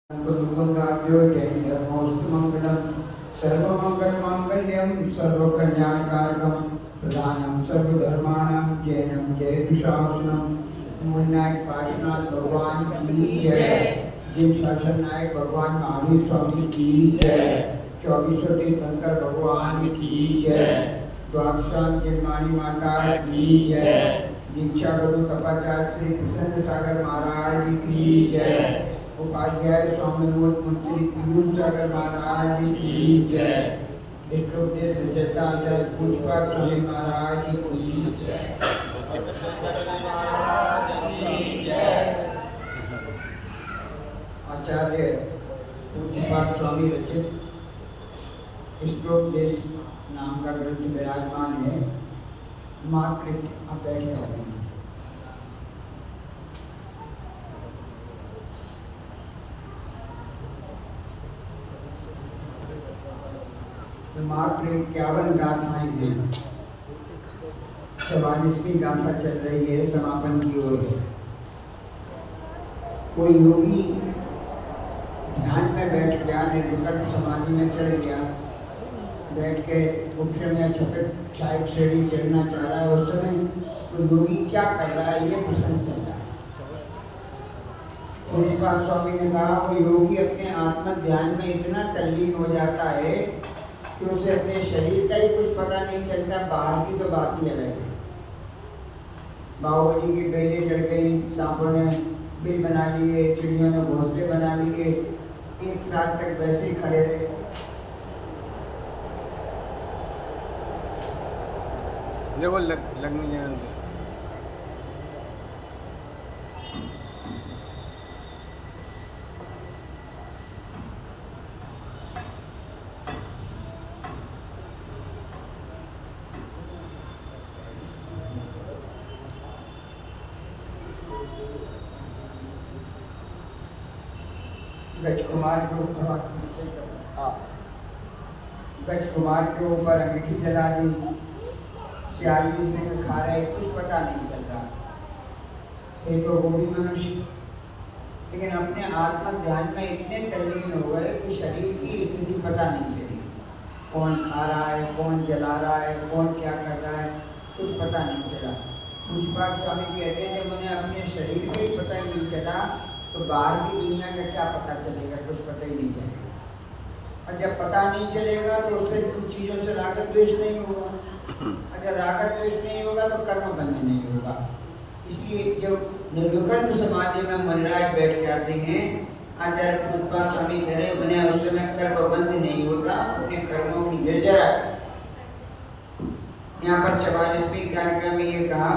मुकुंदाभ्यो जयधर्मोस्तुमंगलम सर्वमंगलमांगल्यम सर्वकल्याणकारकम प्रधानम सर्वधर्माणां जैनम जयदुशासनम मूलनायक पार्श्वनाथ भगवान की जय। जिन शासन नायक भगवान महावीर स्वामी की जय। 24 तीर्थंकर भगवान की जय। द्वादशान जिनवाणी माता की जय। दीक्षा गुरु तपाचार्य श्री प्रसन्न सागर महाराज की जय। उपाध्याय स्वामी श्री पीयूष सागर महाराज की जय। इष्टोपदेश रचयिता आचार्य पूज्यपाद स्वामी महाराज की जय। आचार्य पूज्यपाद स्वामी रचित इष्टोपदेश नाम का ग्रंथ विराजमान है। मातृ आप बैठे होंगे। मात्र 51 गाथाएं हैं। 44वीं गाथा चल रही है समापन की ओर। कोई योगी ध्यान में बैठ गया, निर्विकल्प समाधि में चढ़ गया, बैठ के उपशम या छपक चाय श्रेणी चढ़ना चाह रहा है। उस समय तो योगी क्या कर रहा है ये प्रश्न चल रहा है। पूज्यपाद स्वामी ने कहा वो योगी अपने आत्म ध्यान में इतना तल्लीन हो जाता है कि उसे अपने शरीर का ही कुछ पता नहीं चलता, बाहर की तो बात ही अलग है। बाहुबली की बेलें चढ़ गई, सांपों ने बिल बना लिए, चिड़ियों ने घोंसले बना लिए, एक साल तक वैसे ही खड़े रहे। वो लगनी है गजकुमार के ऊपर अंगीठी जला दी, सियाली से खा रहे, कुछ पता नहीं चल रहा। ये तो वो भी मनुष्य, लेकिन अपने आत्म ध्यान में इतने तल्लीन हो गए कि शरीर की स्थिति पता नहीं चली। कौन खा रहा है, कौन जला रहा है, कौन क्या कर रहा है, कुछ पता नहीं चला। पूज्यपाद स्वामी कहते हैं जब उन्हें अपने शरीर का ही पता ही नहीं चला तो बाहर की दुनिया का क्या पता चलेगा, कुछ पता ही नहीं चलेगा। और जब पता नहीं चलेगा तो उससे कुछ चीज़ों से राग द्वेष नहीं होगा। अगर राग द्वेष नहीं होगा तो कर्म बंध नहीं होगा। इसलिए जब निर्विकल्प समाधि में मनराज बैठ जाते हैं, आचार्य पूज्यपाद स्वामी कह रहे उन्हें उस समय कर्म बंध नहीं होता, अपने कर्मों की निर्जरा। यहाँ पर 44वीं कार्यक्रम में ये कहा,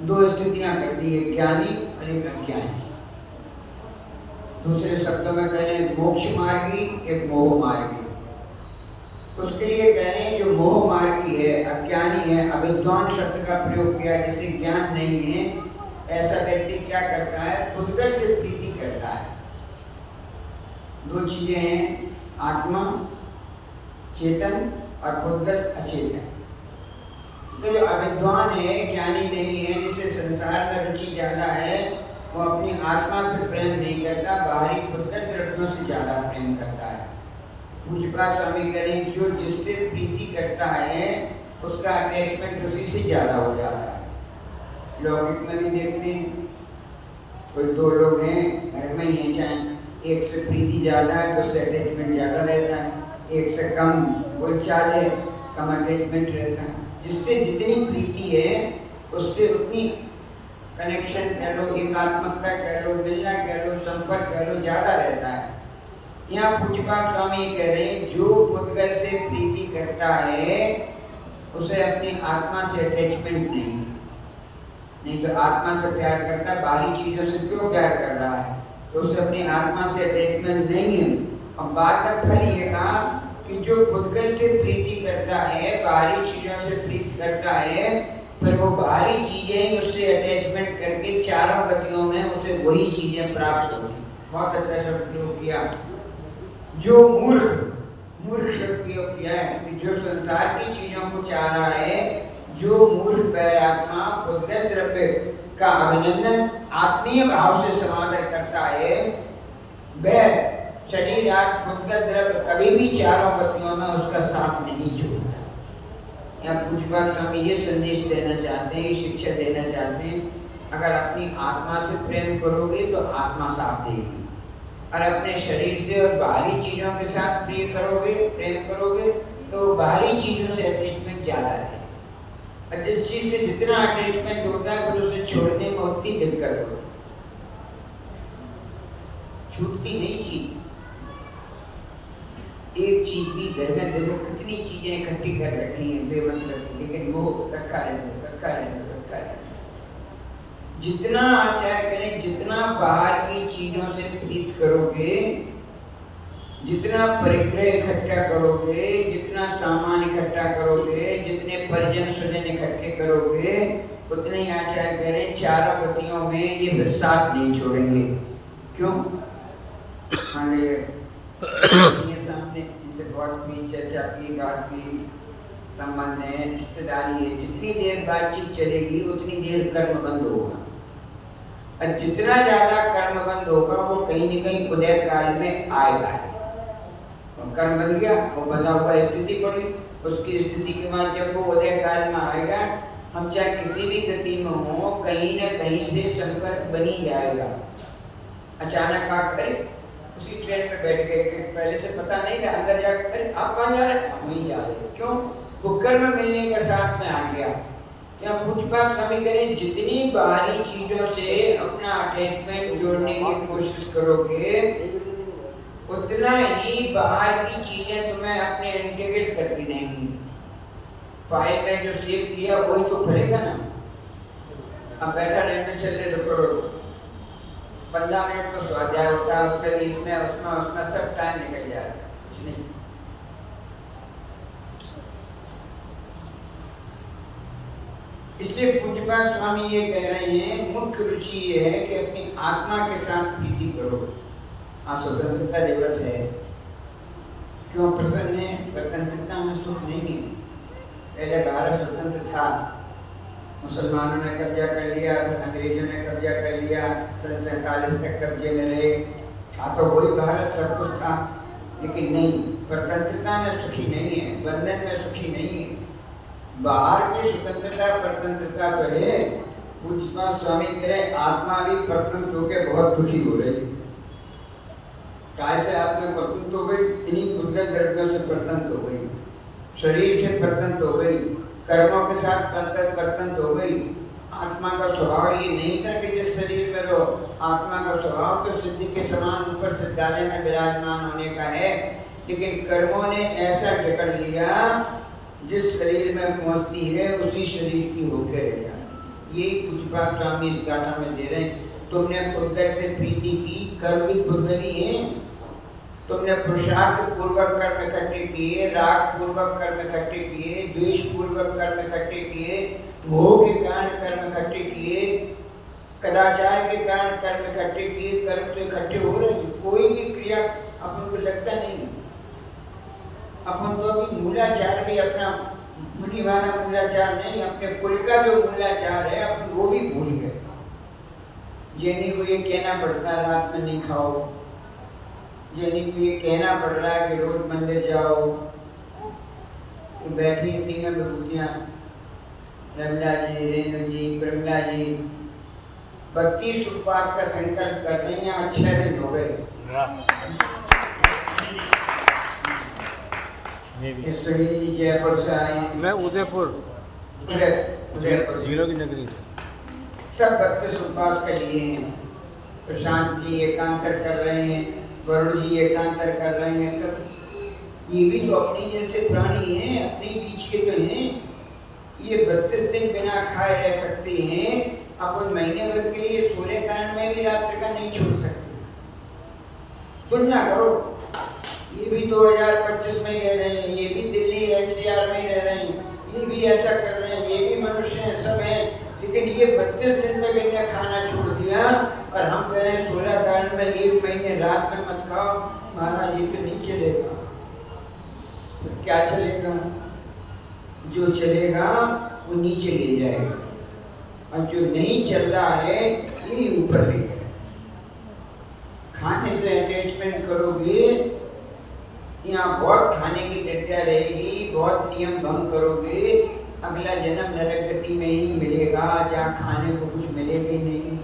दो स्थितियां कर दी, एक ज्ञानी और एक अज्ञानी। दूसरे शब्दों में कह रहे हैं मोक्ष मार्गी, एक मोह मार्गी। उसके लिए कह रहे हैं जो मोह मार्गी है, अज्ञानी है, अविद्वान शब्द का प्रयोग किया, जिसे ज्ञान नहीं है, ऐसा व्यक्ति क्या करता है, पुद्गल से प्रीति करता है। दो चीजें हैं, आत्मा चेतन और पुद्गल अचेतन। तो जो अविद्वान है, ज्ञानी नहीं है, जिसे संसार में रुचि ज्यादा है, वो अपनी आत्मा से प्रेम नहीं करता, बाहरी पुद्गल द्रव्यों से ज्यादा प्रेम करता है। पूज्यपाद स्वामी कह रहे हैं जो जिससे प्रीति करता है उसका अटैचमेंट उसी से ज्यादा हो जाता है। लौकिक में भी देखते हैं, कोई दो लोग हैं घर में ही हैं, चाहे एक से प्रीति ज्यादा है तो उससे अटैचमेंट ज्यादा रहता है, एक से कम बोलचाल है, कम अटैचमेंट रहता है। जिससे जितनी प्रीति है उससे उतनी कनेक्शन कह लो, एकात्मकता कह लो, मिलना कह लो, संपर्क कह लो, ज्यादा रहता है। यहाँ पूज्यपाद स्वामी कह रहे हैं जो पुद्गल से प्रीति करता है उसे अपनी आत्मा से अटैचमेंट नहीं तो आत्मा से प्यार करता, बाहरी चीजों से क्यों प्यार कर रहा है, तो उसे अपनी आत्मा से अटैचमेंट नहीं है। और बात का फल ये कहा कि जो पुद्गल से प्रीति करता है, बाहरी चीजों से प्रीति करता है, फिर वो बाहरी चीजें उससे अटैचमेंट करके चारों गतियों में उसे वही चीजें प्राप्त होती। बहुत अच्छा शब्द प्रयोग किया, जो मूर्ख शब्द प्रयोग किया है कि जो संसार की चीजों को चाह रहा है, जो मूर्ख पैरात्मा पुद्गल द्रव्य का अभिनंदन आत्मीय भाव से समादर करता है, वह शरीर आत्म भूतगल द्रव्य कभी भी चारों गतियों में उसका साथ नहीं छोड़ता। या पूज्यपाद स्वामी ये संदेश देना चाहते हैं, शिक्षा देना चाहते हैं, अगर अपनी आत्मा से प्रेम करोगे तो आत्मा साथ देगी, और अपने शरीर से और बाहरी चीजों के साथ प्रेम करोगे तो बाहरी चीजों से अटैचमेंट ज्यादा है, और जिस चीज से जितना अटैचमेंट होता है फिर उसे छोड़ने में उतनी दिक्कत होती है। छूटती नहीं चीज। एक चीज भी घर में देखो कितनी चीजें इकट्ठी कर रखी हैं बेमतलब, लेकिन वो रखा रहने। जितना आचार्य करें, जितना बाहर की चीजों से प्रीत करोगे, जितना परिग्रह इकट्ठा करोगे, जितना सामान इकट्ठा करोगे, जितने परिजन स्वजन इकट्ठे करोगे, उतने ही आचार्य करें चारों गतियों में ये फिर साथ नहीं छोड़ेंगे। क्यों? सामने इनसे बहुत भी चर्चा की, बात की, संबंध है, रिश्तेदारी है। जितनी देर बातचीत चलेगी उतनी देर कर्म बंद होगा, और जितना ज्यादा कर्म बंद होगा वो कहीं न कहीं उदय काल में आएगा। और कर्म बन गया और बंधा हुआ स्थिति पड़ी, उसकी स्थिति के बाद जब वो उदय काल में आएगा, हम चाहे किसी भी गति में हो, कहीं न कहीं से संपर्क बनी जाएगा। अचानक आकर उसी ट्रेन में बैठ गए, पहले से पता नहीं था, अंदर जाकर अरे आप कहाँ जा रहे हैं? वहीं जा रहे हैं। क्यों? वो कर्म मिलने के साथ में आ गया। या पूज्यपाद स्वामी करें, जितनी बाहरी चीजों से अपना अटैचमेंट जोड़ने की कोशिश करोगे, उतना ही बाहर की चीजें तुम्हें अपने इंटीग्रेट करती रहेंगी। फाइल में जो सेव किया वही तो खुलेगा ना। अब बैठा रहने चल तो करो, 15 मिनट तो स्वाध्याय होता है, उस पर उसमें सब टाइम निकल जाता है, कुछ नहीं। इसलिए पूज्यपाद स्वामी ये कह रहे हैं, मुख्य रुचि ये है कि अपनी आत्मा के साथ प्रीति करो। आज स्वतंत्रता दिवस है, क्यों प्रसन्न है? स्वतंत्रता में सुख नहीं है। पहले भारत स्वतंत्र था, मुसलमानों ने कब्जा कर लिया, अंग्रेजों ने कब्जा कर लिया, 47 तक कब्जे में रहे, था तो वही भारत, सब कुछ था, लेकिन नहीं, स्वतंत्रता में सुखी नहीं है, बंधन में सुखी नहीं है। बाहर की स्वतंत्रता परतंत्रता तो है। पूज्यपाद स्वामी कह रहे आत्मा भी परतंत्र होकर बहुत दुखी हो रही। कैसे आत्मा परतंत्र हो गई? इन्हीं भूतगल द्रव्यों से परतंत्र हो गई, शरीर से परतंत्र हो गई, कर्मों के साथ परतंत्र हो गई। आत्मा का स्वभाव ये नहीं था कि जिस शरीर में रहो, आत्मा का स्वभाव तो सिद्धि के समान ऊपर सिद्धालय में विराजमान होने का है, लेकिन कर्मों ने ऐसा जकड़ लिया, जिस शरीर में पहुंचती है उसी शरीर की होकर रह जाती। यही पूज्यपाद स्वामी इस गाथा में दे रहे हैं। तुमने फुद्गल से प्रीति की, कर्म भी फुद्गल ही है। तुमने पुरुषार्थ पूर्वक कर्म इकट्ठे किए, राग पूर्वक कर्म इकट्ठे किए, द्वेष पूर्वक कर्म इकट्ठे किए, मोह के कारण कर्म इकट्ठे किए, कदाचार के कारण कर्म इकट्ठे किए। कर्म तो इकट्ठे हो रहे हैं, कोई भी क्रिया अपन को लगता नहीं। अपन तो अभी मूलाचार भी अपना मुनिवाना मूलाचार नहीं, अपने कुल का जो मूलाचार है अपन वो भी भूल गए। जैनी को ये कहना पड़ता है रात में नहीं खाओ, जैनी को ये कहना पड़ रहा है कि रोज मंदिर जाओ, कि बैठी अपनी विभूतियाँ रमला जी, रेणु जी, प्रमला जी 32 उपवास का संकल्प कर रही हैं। आज 6 दिन हो गए। सुनील जी जयपुर से आए हैं, मैं उदयपुर जीरो की नगरी से। सब 32 उपवास के लिए हैं। प्रशांत जी एकांतर कर रहे हैं, वरुण जी एकांतर कर रहे हैं। सब ये भी तो अपनी जैसे प्राणी हैं, अपने बीच के तो हैं। ये 32 दिन बिना खाए रह सकते हैं। अपन महीने भर के लिए 16 कारण में भी रात्रि का नहीं छोड़ सकते। तुलना करो, ये भी 2025 में रह रहे हैं, ये भी दिल्ली NCR में रह रहे हैं, ये भी ऐसा कर रहे हैं, ये भी मनुष्य हैं, सब हैं, लेकिन ये 32 दिन तक इन्हें खाना छोड़ दिया। और हम कह रहे हैं 16 कारण में 1 महीने रात में मत खाओ। महाराज ये तो नहीं चलेगा। तो क्या चलेगा? जो चलेगा वो नीचे ले जाएगा, और जो नहीं चल रहा है यही ऊपर ले जाएगा। खाने से अटैच रेस्टोरेंट करोगे, यहाँ बहुत खाने की टट्टिया रहेगी, बहुत नियम भंग करोगे, अगला जन्म नरक गति में ही मिलेगा, जहाँ खाने को कुछ मिलेगा ही नहीं।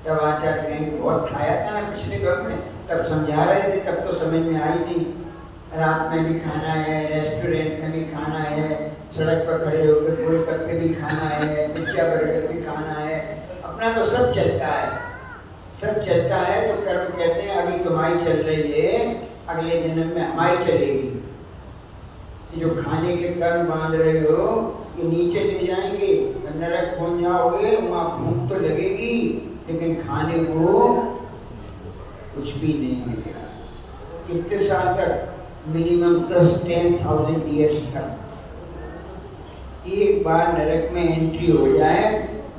तब आचार्य कहेंगे बहुत खाया था ना पिछले घर में, तब समझा रहे थे, तब तो समझ में आई नहीं। रात में भी खाना है, रेस्टोरेंट में भी खाना है, सड़क पर खड़े होकर गोलगप्पे भी खाना है, पिज्जा बर्गर भी खाना है, अपना तो सब चलता है, सब चलता है। तो कर्म कहते हैं अभी तुम्हारी चल रही है, अगले जन्म में हमारी चलेगी। जो खाने के कर्म बांध रहे हो ये नीचे ले जाएंगे, नरक पहुंच जाओगे, वहाँ भूख तो लगेगी लेकिन खाने को कुछ भी नहीं मिलेगा। कितने साल तक? मिनिमम 10,000 ईयर्स तक। एक बार नरक में एंट्री हो जाए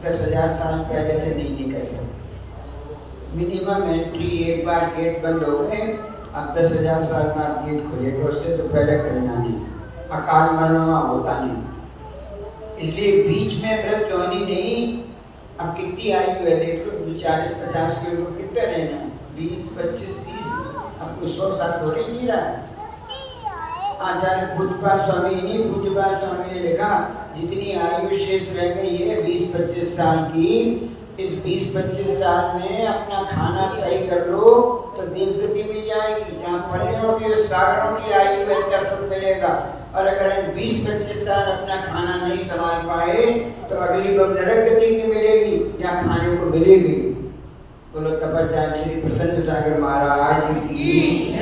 10,000 साल पहले से नहीं निकल सकते। मिनिमम एंट्री, एक बार गेट बंद हो गए, अब 10,000 साल बाद गेट खुलेगा, उससे तो पहले करना नहीं, अकाल मरण होता नहीं। इसलिए बीच में मृत्यु होनी नहीं। अब कितनी आयु है देख लो, 40-50 के ऊपर कितने रहना, 20, 25, 30, अब कोई 100 साल थोड़ी जी रहा है। आचार्य पूज्यपाल स्वामी नहीं, पूज्यपाल स्वामी ने लिखा जितनी आयु शेष रह गई है 20-25 साल की, इस 20-25 साल में अपना खाना सही कर लो तो देवगति मिल जाएगी, जहाँ फलियों के सागरों की आयु है तब सुख मिलेगा। और अगर हम 20-25 साल अपना खाना नहीं संभाल पाए तो अगली बार नरक गति की मिलेगी, जहाँ खाने को मिलेगी। बोलो तपाचार्य श्री प्रसन्न सागर महाराज की।